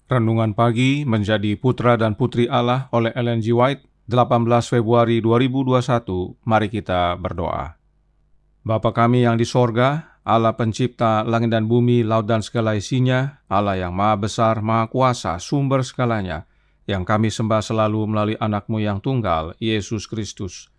Renungan Pagi Menjadi Putra dan Putri Allah oleh Ellen G. White, 18 Februari 2021. Mari kita berdoa. Bapa kami yang di sorga, Allah pencipta langit dan bumi, laut dan segala isinya, Allah yang maha besar, maha kuasa, sumber segalanya, yang kami sembah selalu melalui anak-Mu yang tunggal, Yesus Kristus.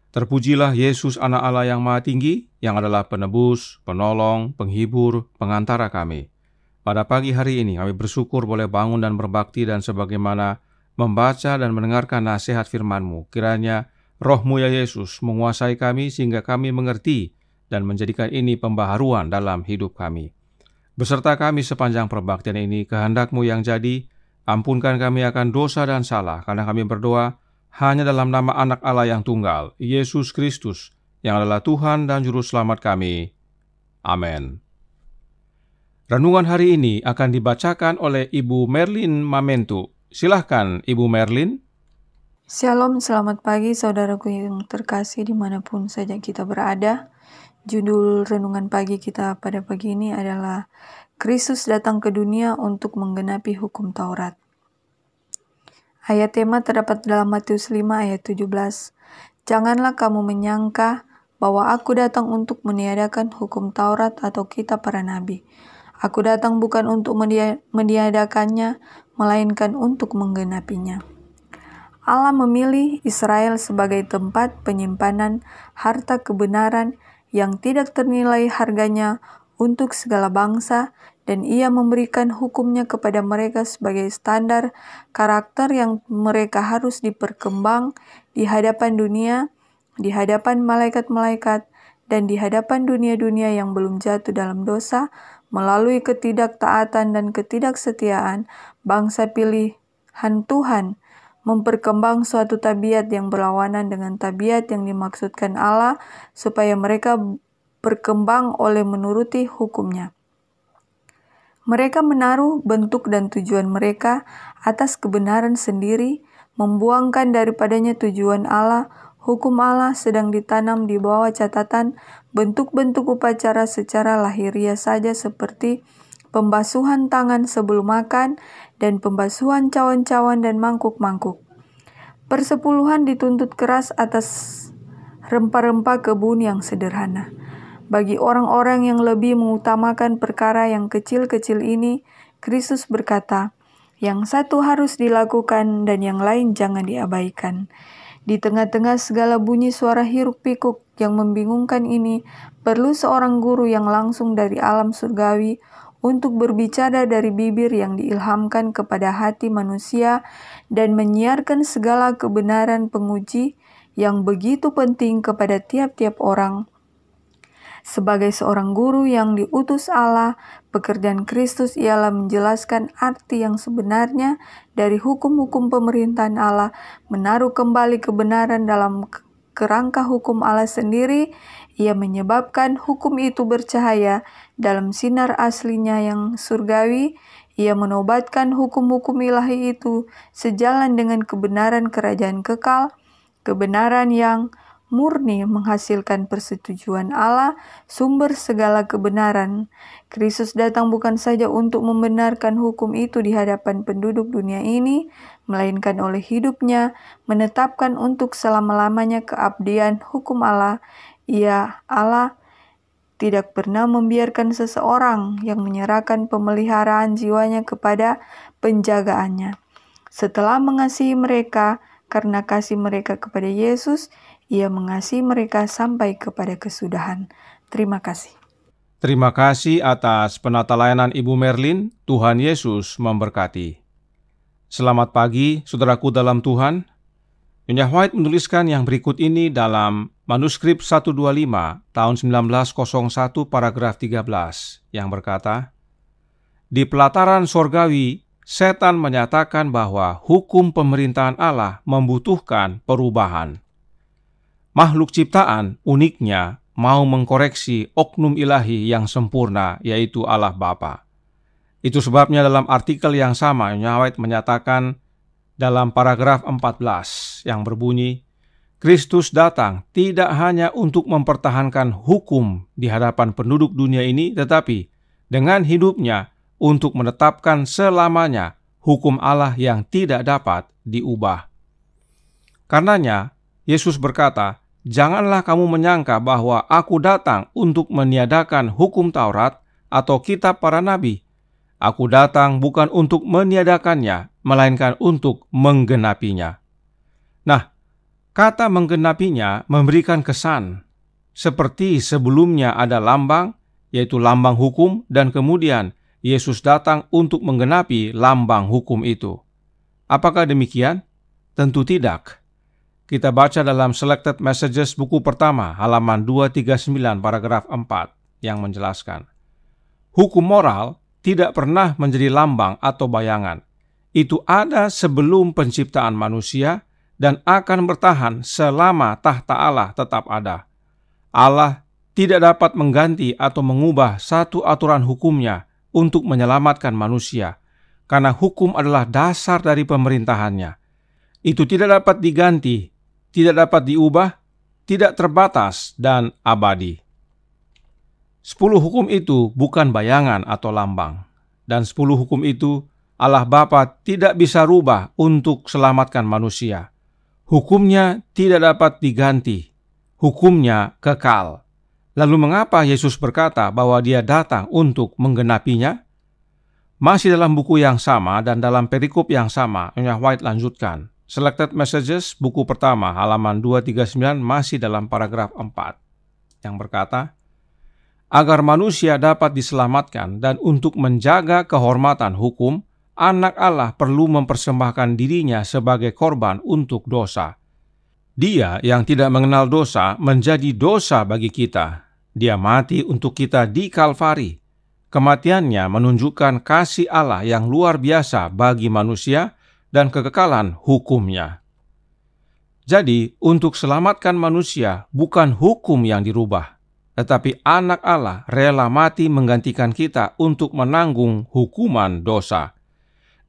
Terpujilah Yesus anak Allah yang maha tinggi, yang adalah penebus, penolong, penghibur, pengantara kami. Pada pagi hari ini kami bersyukur boleh bangun dan berbakti dan sebagaimana membaca dan mendengarkan nasihat firman-Mu. Kiranya Roh-Mu ya Yesus menguasai kami sehingga kami mengerti dan menjadikan ini pembaharuan dalam hidup kami. Beserta kami sepanjang perbaktian ini, kehendak-Mu yang jadi, ampunkan kami akan dosa dan salah, karena kami berdoa hanya dalam nama anak Allah yang tunggal, Yesus Kristus, yang adalah Tuhan dan Juru Selamat kami. Amin. Renungan hari ini akan dibacakan oleh Ibu Merlin Mamentu. Silahkan Ibu Merlin. Shalom, selamat pagi saudaraku yang terkasih dimanapun saja kita berada. Judul renungan pagi kita pada pagi ini adalah Kristus datang ke dunia untuk menggenapi hukum Taurat. Ayat tema terdapat dalam Matius 5 ayat 17. Janganlah kamu menyangka bahwa aku datang untuk meniadakan hukum Taurat atau kitab para nabi. Aku datang bukan untuk meniadakannya, melainkan untuk menggenapinya. Allah memilih Israel sebagai tempat penyimpanan harta kebenaran yang tidak ternilai harganya untuk segala bangsa, dan Ia memberikan hukumnya kepada mereka sebagai standar karakter yang mereka harus diperkembang di hadapan dunia, di hadapan malaikat-malaikat, dan di hadapan dunia-dunia yang belum jatuh dalam dosa. Melalui ketidaktaatan dan ketidaksetiaan, bangsa pilihan Tuhan memperkembang suatu tabiat yang berlawanan dengan tabiat yang dimaksudkan Allah, supaya mereka berkembang oleh menuruti hukum-Nya. Mereka menaruh bentuk dan tujuan mereka atas kebenaran sendiri, membuangkan daripadanya tujuan Allah. Hukum Allah sedang ditanam di bawah catatan bentuk-bentuk upacara secara lahiriah saja, seperti pembasuhan tangan sebelum makan dan pembasuhan cawan-cawan dan mangkuk-mangkuk. Persepuluhan dituntut keras atas rempah-rempah kebun yang sederhana. Bagi orang-orang yang lebih mengutamakan perkara yang kecil-kecil ini, Kristus berkata, yang satu harus dilakukan dan yang lain jangan diabaikan. Di tengah-tengah segala bunyi suara hiruk-pikuk yang membingungkan ini, perlu seorang guru yang langsung dari alam surgawi untuk berbicara dari bibir yang diilhamkan kepada hati manusia dan menyiarkan segala kebenaran penguji yang begitu penting kepada tiap-tiap orang. Sebagai seorang guru yang diutus Allah, pekerjaan Kristus ialah menjelaskan arti yang sebenarnya dari hukum-hukum pemerintahan Allah, menaruh kembali kebenaran dalam kerangka hukum Allah sendiri. Ia menyebabkan hukum itu bercahaya dalam sinar aslinya yang surgawi. Ia menobatkan hukum-hukum ilahi itu sejalan dengan kebenaran kerajaan kekal, kebenaran yang murni menghasilkan persetujuan Allah, sumber segala kebenaran. Kristus datang bukan saja untuk membenarkan hukum itu di hadapan penduduk dunia ini, melainkan oleh hidup-Nya menetapkan untuk selama-lamanya keabdian hukum Allah. Ia, Allah, tidak pernah membiarkan seseorang yang menyerahkan pemeliharaan jiwanya kepada penjagaannya. Setelah mengasihi mereka karena kasih mereka kepada Yesus, Ia mengasihi mereka sampai kepada kesudahan. Terima kasih. Terima kasih atas penata layanan Ibu Merlin. Tuhan Yesus memberkati. Selamat pagi, saudaraku dalam Tuhan. Nyonya White menuliskan yang berikut ini dalam manuskrip 125 tahun 1901 paragraf 13 yang berkata, di pelataran sorgawi, setan menyatakan bahwa hukum pemerintahan Allah membutuhkan perubahan. Makhluk ciptaan uniknya mau mengkoreksi oknum ilahi yang sempurna, yaitu Allah Bapa. Itu sebabnya dalam artikel yang sama, Nyonya White menyatakan dalam paragraf 14 yang berbunyi, Kristus datang tidak hanya untuk mempertahankan hukum di hadapan penduduk dunia ini, tetapi dengan hidupnya untuk menetapkan selamanya hukum Allah yang tidak dapat diubah. Karenanya, Yesus berkata, "Janganlah kamu menyangka bahwa aku datang untuk meniadakan hukum Taurat atau kitab para nabi. Aku datang bukan untuk meniadakannya, melainkan untuk menggenapinya." Nah, kata menggenapinya memberikan kesan seperti sebelumnya ada lambang, yaitu lambang hukum, dan kemudian Yesus datang untuk menggenapi lambang hukum itu. Apakah demikian? Tentu tidak. Kita baca dalam Selected Messages buku pertama, halaman 239, paragraf 4, yang menjelaskan, hukum moral tidak pernah menjadi lambang atau bayangan. Itu ada sebelum penciptaan manusia dan akan bertahan selama tahta Allah tetap ada. Allah tidak dapat mengganti atau mengubah satu aturan hukumnya untuk menyelamatkan manusia, karena hukum adalah dasar dari pemerintahannya. Itu tidak dapat diganti, tidak dapat diubah, tidak terbatas, dan abadi. 10 hukum itu bukan bayangan atau lambang, dan 10 hukum itu Allah Bapa tidak bisa rubah untuk selamatkan manusia. Hukumnya tidak dapat diganti, hukumnya kekal. Lalu mengapa Yesus berkata bahwa Dia datang untuk menggenapinya? Masih dalam buku yang sama dan dalam perikop yang sama, Nyonya White lanjutkan. Selected Messages, buku pertama, halaman 239, masih dalam paragraf 4, yang berkata, agar manusia dapat diselamatkan dan untuk menjaga kehormatan hukum, Anak Allah perlu mempersembahkan dirinya sebagai korban untuk dosa. Dia yang tidak mengenal dosa menjadi dosa bagi kita. Dia mati untuk kita di Kalvari. Kematiannya menunjukkan kasih Allah yang luar biasa bagi manusia dan kekekalan hukumnya. Jadi, untuk selamatkan manusia bukan hukum yang dirubah, tetapi Anak Allah rela mati menggantikan kita untuk menanggung hukuman dosa.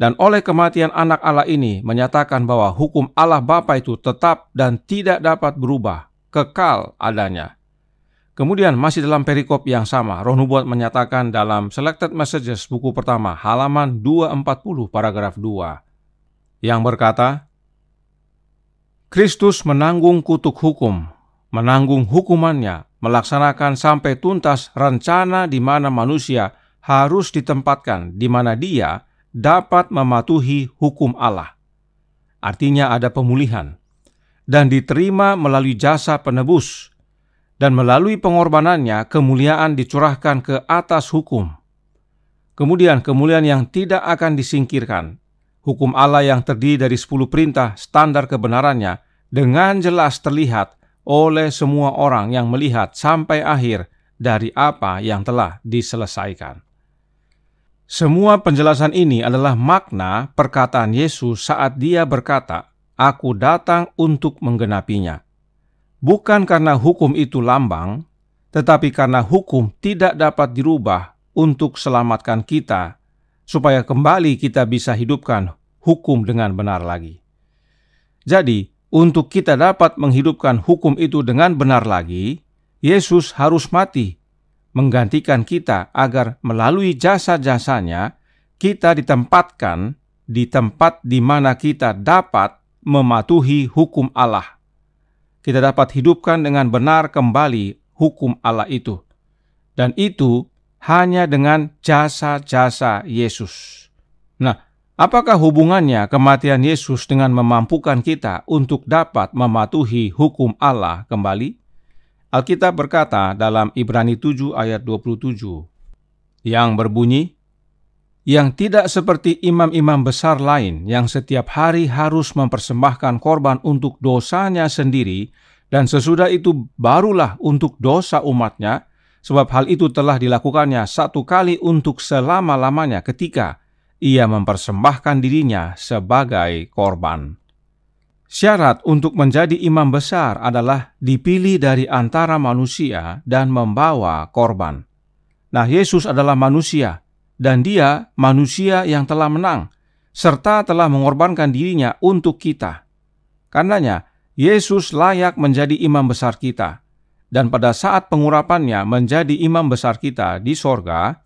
Dan oleh kematian Anak Allah ini menyatakan bahwa hukum Allah Bapa itu tetap dan tidak dapat berubah, kekal adanya. Kemudian masih dalam perikop yang sama, Roh Nubuat menyatakan dalam Selected Messages buku pertama, halaman 240, paragraf 2, yang berkata, Kristus menanggung kutuk hukum, menanggung hukumannya, melaksanakan sampai tuntas rencana di mana manusia harus ditempatkan, di mana Dia dapat mematuhi hukum Allah. Artinya ada pemulihan, dan diterima melalui jasa penebus, dan melalui pengorbanannya kemuliaan dicurahkan ke atas hukum. Kemudian kemuliaan yang tidak akan disingkirkan, hukum Allah yang terdiri dari 10 perintah standar kebenarannya dengan jelas terlihat oleh semua orang yang melihat sampai akhir dari apa yang telah diselesaikan. Semua penjelasan ini adalah makna perkataan Yesus saat Dia berkata, "Aku datang untuk menggenapinya." Bukan karena hukum itu lambang, tetapi karena hukum tidak dapat dirubah untuk selamatkan kita, supaya kembali kita bisa hidupkan hukum dengan benar lagi. Jadi, untuk kita dapat menghidupkan hukum itu dengan benar lagi, Yesus harus mati, menggantikan kita agar melalui jasa-jasanya, kita ditempatkan di tempat di mana kita dapat mematuhi hukum Allah. Kita dapat hidupkan dengan benar kembali hukum Allah itu. Dan itu hanya dengan jasa-jasa Yesus. Nah, apakah hubungannya kematian Yesus dengan memampukan kita untuk dapat mematuhi hukum Allah kembali? Alkitab berkata dalam Ibrani 7 ayat 27, yang berbunyi, yang tidak seperti imam-imam besar lain yang setiap hari harus mempersembahkan korban untuk dosanya sendiri, dan sesudah itu barulah untuk dosa umatnya, sebab hal itu telah dilakukannya satu kali untuk selama-lamanya ketika Ia mempersembahkan dirinya sebagai korban. Syarat untuk menjadi imam besar adalah dipilih dari antara manusia dan membawa korban. Nah, Yesus adalah manusia, dan Dia manusia yang telah menang, serta telah mengorbankan dirinya untuk kita. Karenanya, Yesus layak menjadi imam besar kita. Dan pada saat pengurapannya menjadi imam besar kita di sorga,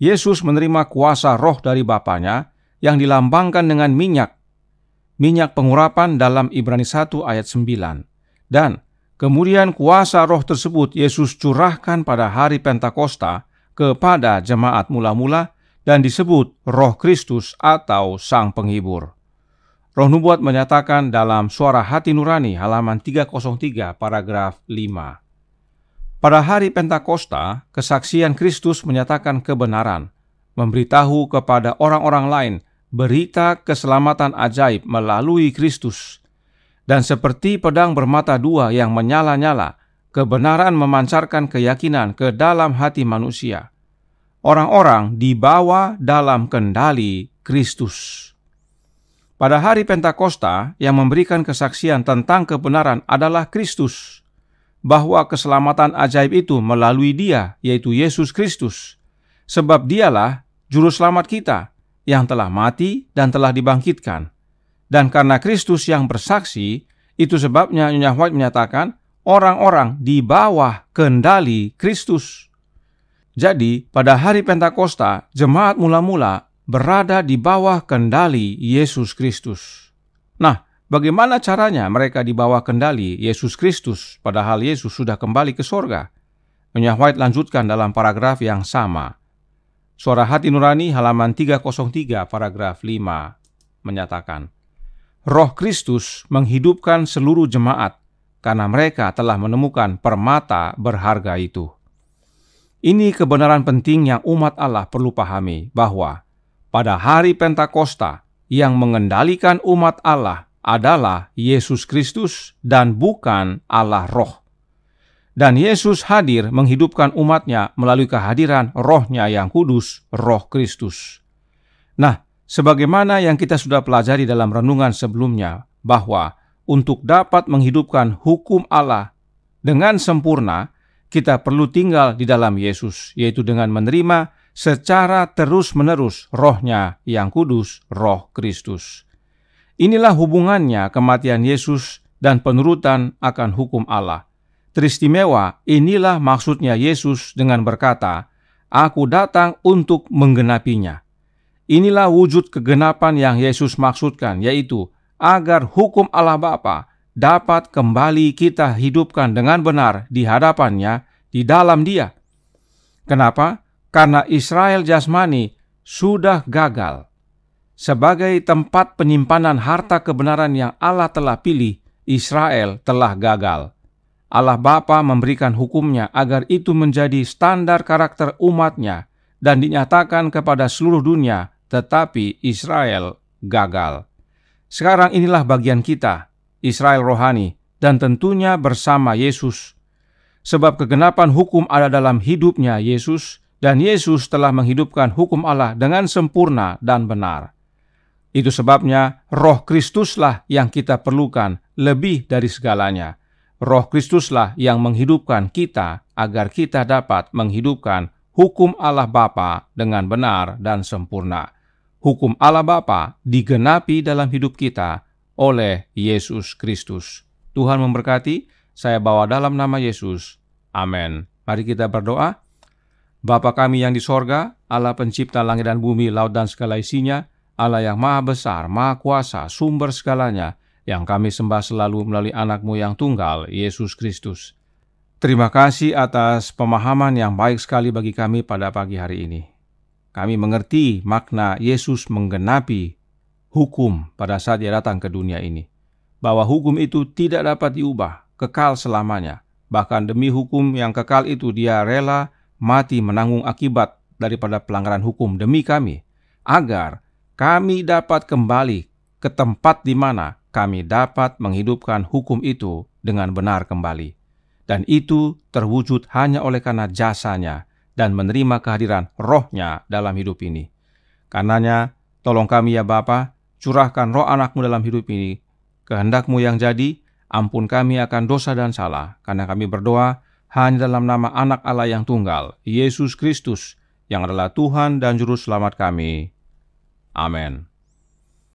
Yesus menerima kuasa roh dari Bapanya, yang dilambangkan dengan minyak pengurapan dalam Ibrani 1 ayat 9. Dan kemudian kuasa roh tersebut Yesus curahkan pada hari Pentakosta kepada jemaat mula-mula dan disebut Roh Kristus atau Sang Penghibur. Roh Nubuat menyatakan dalam Suara Hati Nurani halaman 303 paragraf 5. Pada hari Pentakosta, kesaksian Kristus menyatakan kebenaran, memberitahu kepada orang-orang lain berita keselamatan ajaib melalui Kristus. Dan seperti pedang bermata dua yang menyala-nyala, kebenaran memancarkan keyakinan ke dalam hati manusia. Orang-orang dibawa dalam kendali Kristus. Pada hari Pentakosta, yang memberikan kesaksian tentang kebenaran adalah Kristus, bahwa keselamatan ajaib itu melalui Dia, yaitu Yesus Kristus. Sebab Dialah Juru Selamat kita, yang telah mati dan telah dibangkitkan. Dan karena Kristus yang bersaksi, itu sebabnya Nyonya White menyatakan orang-orang di bawah kendali Kristus. Jadi, pada hari Pentakosta, jemaat mula-mula berada di bawah kendali Yesus Kristus. Nah, bagaimana caranya mereka di bawah kendali Yesus Kristus, padahal Yesus sudah kembali ke sorga? Nyonya White lanjutkan dalam paragraf yang sama. Suara Hati Nurani halaman 303 paragraf 5 menyatakan, Roh Kristus menghidupkan seluruh jemaat karena mereka telah menemukan permata berharga itu. Ini kebenaran penting yang umat Allah perlu pahami, bahwa pada hari Pentakosta yang mengendalikan umat Allah adalah Yesus Kristus dan bukan Allah Roh. Dan Yesus hadir menghidupkan umatnya melalui kehadiran Roh-Nya yang kudus, Roh Kristus. Nah, sebagaimana yang kita sudah pelajari dalam renungan sebelumnya, bahwa untuk dapat menghidupkan hukum Allah dengan sempurna, kita perlu tinggal di dalam Yesus, yaitu dengan menerima secara terus-menerus Roh-Nya yang kudus, Roh Kristus. Inilah hubungannya kematian Yesus dan penurutan akan hukum Allah. Teristimewa, inilah maksudnya Yesus dengan berkata, Aku datang untuk menggenapinya. Inilah wujud kegenapan yang Yesus maksudkan, yaitu agar hukum Allah Bapa dapat kembali kita hidupkan dengan benar di hadapannya, di dalam Dia. Kenapa? Karena Israel jasmani sudah gagal. Sebagai tempat penyimpanan harta kebenaran yang Allah telah pilih, Israel telah gagal. Allah Bapa memberikan hukumnya agar itu menjadi standar karakter umatnya dan dinyatakan kepada seluruh dunia, tetapi Israel gagal. Sekarang inilah bagian kita, Israel rohani, dan tentunya bersama Yesus. Sebab kegenapan hukum ada dalam hidupnya Yesus, dan Yesus telah menghidupkan hukum Allah dengan sempurna dan benar. Itu sebabnya Roh Kristuslah yang kita perlukan lebih dari segalanya. Roh Kristuslah yang menghidupkan kita agar kita dapat menghidupkan hukum Allah Bapa dengan benar dan sempurna. Hukum Allah Bapa digenapi dalam hidup kita oleh Yesus Kristus. Tuhan memberkati, saya bawa dalam nama Yesus. Amin. Mari kita berdoa. Bapa kami yang di sorga, Allah pencipta langit dan bumi, laut dan segala isinya, Allah yang maha besar, maha kuasa, sumber segalanya, yang kami sembah selalu melalui anak-Mu yang tunggal, Yesus Kristus. Terima kasih atas pemahaman yang baik sekali bagi kami pada pagi hari ini. Kami mengerti makna Yesus menggenapi hukum pada saat Dia datang ke dunia ini. Bahwa hukum itu tidak dapat diubah, kekal selamanya. Bahkan demi hukum yang kekal itu Dia rela mati menanggung akibat daripada pelanggaran hukum demi kami. Agar kami dapat kembali ke tempat di mana kami dapat menghidupkan hukum itu dengan benar kembali. Dan itu terwujud hanya oleh karena jasanya dan menerima kehadiran Roh-Nya dalam hidup ini. Karenanya, tolong kami ya Bapa, curahkan Roh anak-Mu dalam hidup ini. Kehendak-Mu yang jadi, ampun kami akan dosa dan salah, karena kami berdoa hanya dalam nama anak Allah yang tunggal, Yesus Kristus, yang adalah Tuhan dan Juru Selamat kami. Amin.